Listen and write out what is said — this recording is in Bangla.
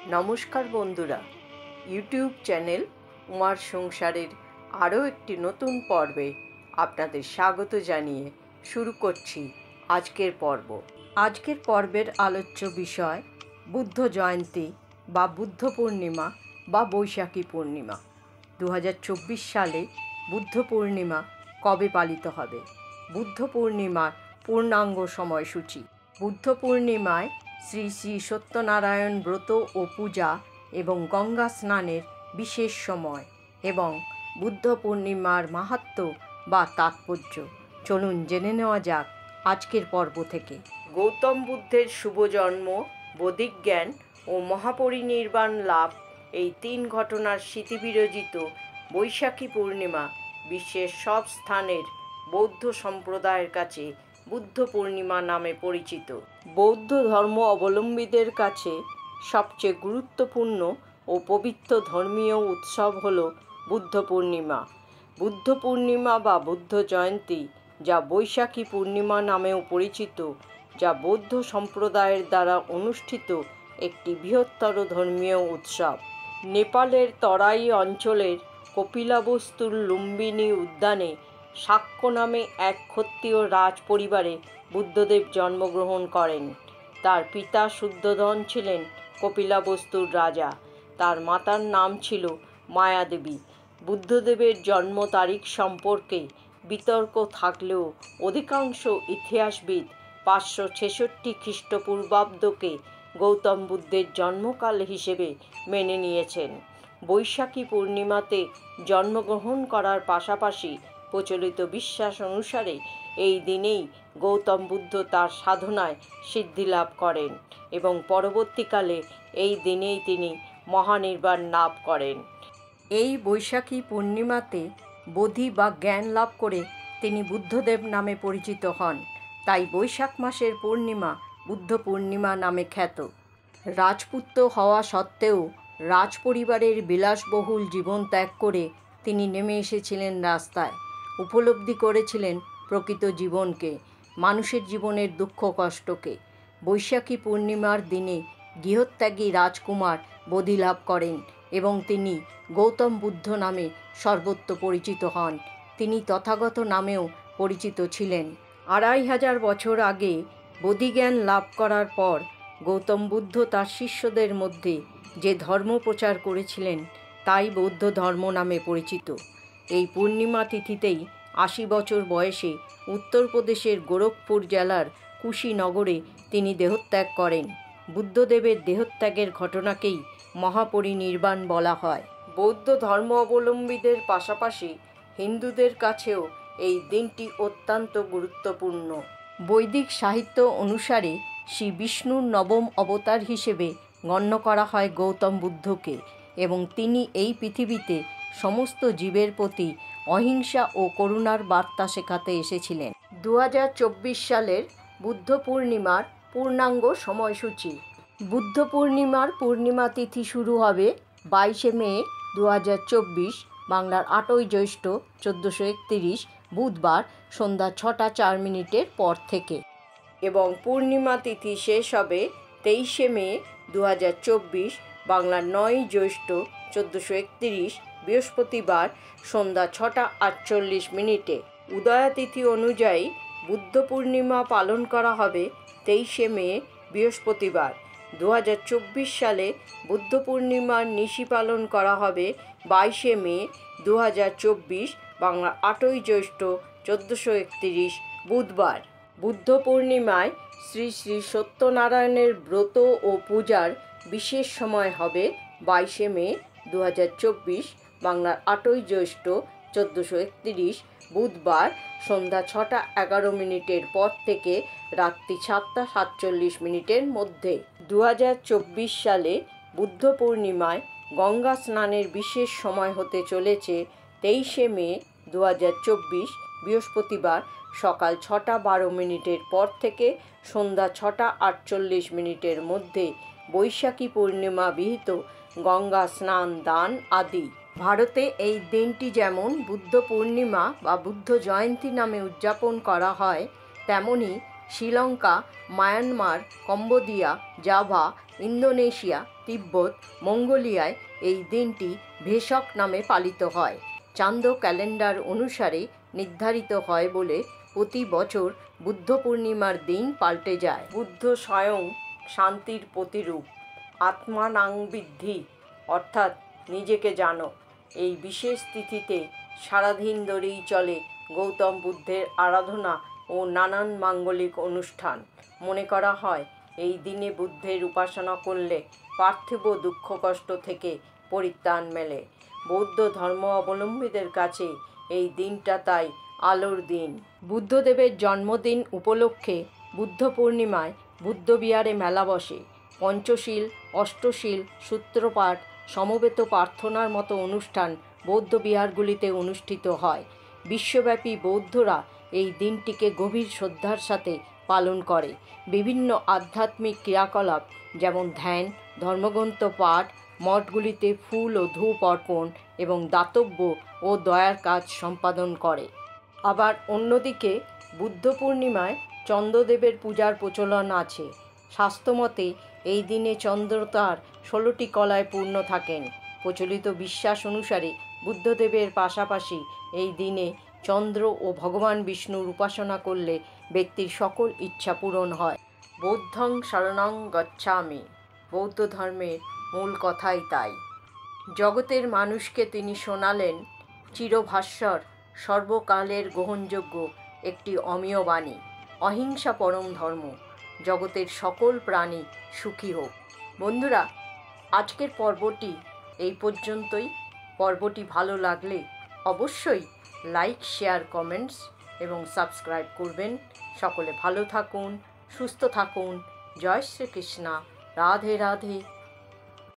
নমস্কার বন্ধুরা, ইউটিউব চ্যানেল উমার সংসারের আরও একটি নতুন পর্বে আপনাদের স্বাগত জানিয়ে শুরু করছি আজকের পর্ব। আজকের পর্বের আলোচ্য বিষয় বুদ্ধ জয়ন্তী বা বুদ্ধ পূর্ণিমা বা বৈশাখী পূর্ণিমা। 2024 সালে বুদ্ধ পূর্ণিমা কবে পালিত হবে? বুদ্ধ পূর্ণিমার পূর্ণাঙ্গ সময়সূচি। বুদ্ধ পূর্ণিমায় শ্রী শ্রী সত্যনারায়ণ ব্রত ও পূজা এবং গঙ্গা স্নানের বিশেষ সময় এবং বুদ্ধ পূর্ণিমার মাহাত্ম্য বা তাৎপর্য চলুন জেনে নেওয়া যাক আজকের পর্ব থেকে। গৌতম বুদ্ধের শুভ জন্ম, বৈদিক জ্ঞান ও মহাপরিনির্বাণ লাভ, এই তিন ঘটনার স্মৃতিবিরচিত বৈশাখী পূর্ণিমা বিশ্বের সব স্থানের বৌদ্ধ সম্প্রদায়ের কাছে বুদ্ধ পূর্ণিমা নামে পরিচিত। বৌদ্ধ ধর্ম অবলম্বীদের কাছে সবচেয়ে গুরুত্বপূর্ণ ও পবিত্র ধর্মীয় উৎসব হল বুদ্ধ পূর্ণিমা। বুদ্ধ পূর্ণিমা বা বুদ্ধ জয়ন্তী, যা বৈশাখী পূর্ণিমা নামেও পরিচিত, যা বৌদ্ধ সম্প্রদায়ের দ্বারা অনুষ্ঠিত একটি বৃহত্তর ধর্মীয় উৎসব। নেপালের তরাই অঞ্চলের কপিলাবস্তুর লুম্বিনী উদ্যানে শাক্য নামে এক ক্ষত্রিয় রাজ পরিবারে বুদ্ধদেব জন্মগ্রহণ করেন। তার পিতা শুদ্ধোধন ছিলেন কপিলাবস্তুর রাজা। তার মাতার নাম ছিল মায়াদেবী। বুদ্ধদেবের জন্ম তারিখ সম্পর্কে বিতর্ক থাকলেও অধিকাংশ ইতিহাসবিদ 566 খ্রিস্টপূর্বাব্দকে গৌতম বুদ্ধের জন্মকাল হিসেবে মেনে নিয়েছেন। বৈশাখী পূর্ণিমাতে জন্মগ্রহণ করার পাশাপাশি প্রচলিত বিশ্বাস অনুসারে এই দিনেই গৌতম বুদ্ধ তার সাধনায় সিদ্ধিলাভ করেন এবং পরবর্তীকালে এই দিনেই তিনি মহানির্বাণ লাভ করেন। এই বৈশাখী পূর্ণিমাতে বোধি বা জ্ঞান লাভ করে তিনি বুদ্ধদেব নামে পরিচিত হন। তাই বৈশাখ মাসের পূর্ণিমা বুদ্ধ পূর্ণিমা নামে খ্যাত। রাজপুত্র হওয়া সত্ত্বেও রাজপরিবারের বিলাসবহুল জীবন ত্যাগ করে তিনি নেমে এসেছিলেন রাস্তায়। উপলব্ধি করেছিলেন প্রকৃত জীবনকে, মানুষের জীবনের দুঃখ কষ্টকে। বৈশাখী পূর্ণিমার দিনে গৃহত্যাগী রাজকুমার বোধি লাভ করেন এবং তিনি গৌতম বুদ্ধ নামে সর্বত্র পরিচিত হন। তিনি তথাগত নামেও পরিচিত ছিলেন। 2500 বছর আগে বোধিজ্ঞান লাভ করার পর গৌতম বুদ্ধ তার শিষ্যদের মধ্যে যে ধর্ম প্রচার করেছিলেন তাই বৌদ্ধ ধর্ম নামে পরিচিত। এই পূর্ণিমা তিথিতেই 80 বছর বয়সে উত্তরপ্রদেশের গোরখপুর জেলার কুশীনগরে তিনি দেহত্যাগ করেন। বুদ্ধদেবের দেহত্যাগের ঘটনাকেই মহাপরিনির্বাণ বলা হয়। বৌদ্ধ ধর্ম অবলম্বীদের পাশাপাশি হিন্দুদের কাছেও এই দিনটি অত্যন্ত গুরুত্বপূর্ণ। বৈদিক সাহিত্য অনুসারে শ্রী বিষ্ণুর নবম অবতার হিসেবে গণ্য করা হয় গৌতম বুদ্ধকে এবং তিনি এই পৃথিবীতে সমস্ত জীবের প্রতি অহিংসা ও করুণার বার্তা শেখাতে এসেছিলেন। 2024 সালের বুদ্ধ পূর্ণিমার পূর্ণাঙ্গ সময়সূচি। বুদ্ধ পূর্ণিমার পূর্ণিমা তিথি শুরু হবে 22 মে 2024, বাংলার 8ই জ্যৈষ্ঠ 1431 বুধবার সন্ধ্যা 6টা 4 মিনিটের পর থেকে এবং পূর্ণিমা তিথি শেষ হবে 23 মে 2024, বাংলার 9ই জ্যৈষ্ঠ 1431 বৃহস্পতিবার সন্ধ্যা 6টা 48 মিনিটে। উদয়াতিথি অনুযায়ী বুদ্ধ পূর্ণিমা পালন করা হবে 23 মে বৃহস্পতিবার। 2024 সালে বুদ্ধ পূর্ণিমার নিশি পালন করা হবে 22 মে 2024, বাংলা 8ই জ্যৈষ্ঠ 1431 বুধবার। বুদ্ধ পূর্ণিমায় শ্রী শ্রী সত্যনারায়ণের ব্রত ও পূজার বিশেষ সময় হবে 22 মে 2024, বাংলার 8ই জ্যৈষ্ঠ 1431 বুধবার সন্ধ্যা 6টা 11 মিনিটের পর থেকে রাত্রি 7টা 47 মিনিটের মধ্যে। 2024 সালে বুদ্ধ পূর্ণিমায় গঙ্গা স্নানের বিশেষ সময় হতে চলেছে 23 মে 2024 বৃহস্পতিবার সকাল 6টা 12 মিনিটের পর থেকে সন্ধ্যা 6টা 48 মিনিটের মধ্যে বৈশাখী পূর্ণিমা বিহিত গঙ্গা স্নান, দান আদি। ভারতে এই দিনটি যেমন বুদ্ধ পূর্ণিমা বা বুদ্ধ জয়ন্তী নামে উদযাপন করা হয়, তেমনি Sri Lanka, Myanmar, Cambodia, Java Indonesia, Tibet, মঙ্গোলিয়ায় এই দিনটি ভেসক নামে পালিত হয়। চান্দ ক্যালেন্ডার অনুসারে নির্ধারিত হয় বলে প্রতি বছর বুদ্ধ পূর্ণিমার দিন পাল্টে যায়। বুদ্ধ স্বয়ং শান্তির প্রতিরূপ। আত্মানাং বিদ্ধি অর্থাৎ নিজেকে জানো। এই বিশেষ তিথিতে সারাদিন ধরেই চলে গৌতম বুদ্ধের আরাধনা ও নানান মাঙ্গলিক অনুষ্ঠান। মনে করা হয় এই দিনে বুদ্ধের উপাসনা করলে পার্থিব দুঃখ কষ্ট থেকে পরিত্রাণ মেলে। বৌদ্ধ ধর্ম অবলম্বীদের কাছে এই দিনটা তাই আলোর দিন। বুদ্ধদেবের জন্মদিন উপলক্ষে বুদ্ধ পূর্ণিমায় বুদ্ধবিহারে মেলা বসে। পঞ্চশীল, অষ্টশীল, সূত্রপাঠ, সমবেত প্রার্থনার মতো অনুষ্ঠান বৌদ্ধ বিহারগুলিতে অনুষ্ঠিত হয়। বিশ্বব্যাপী বৌদ্ধরা এই দিনটিকে গভীর শ্রদ্ধার সাথে পালন করে। বিভিন্ন আধ্যাত্মিক ক্রিয়াকলাপ যেমন ধ্যান, ধর্মগ্রন্থ পাঠ, মঠগুলিতে ফুল ও ধূপ অর্পণ এবং দাতব্য ও দয়ার কাজ সম্পাদন করে। আবার অন্যদিকে বুদ্ধ পূর্ণিমায় চন্দ্রদেবের পূজার প্রচলন আছে। শাস্ত্রমতে এই দিনে চন্দ্র তার 16টি কলায় পূর্ণ থাকেন। প্রচলিত বিশ্বাস অনুসারে বুদ্ধদেবের পাশাপাশি এই দিনে চন্দ্র ও ভগবান বিষ্ণুর উপাসনা করলে ব্যক্তির সকল ইচ্ছা পূরণ হয়। বৌদ্ধং শরণং গচ্ছামি, বৌদ্ধ ধর্মের মূল কথাই তাই। জগতের মানুষকে তিনি শোনালেন চিরভাস্বর, সর্বকালের গ্রহণযোগ্য একটি অমীয় বাণী। অহিংসা পরম ধর্ম, জগতের সকল প্রাণী সুখী হোক। বন্ধুরা, আজকের পর্বটি এই পর্যন্তই। পর্বটি ভালো লাগলে অবশ্যই লাইক, শেয়ার, কমেন্টস এবং সাবস্ক্রাইব করবেন। সকলে ভালো থাকুন, সুস্থ থাকুন। জয় শ্রীকৃষ্ণ। রাধে রাধে।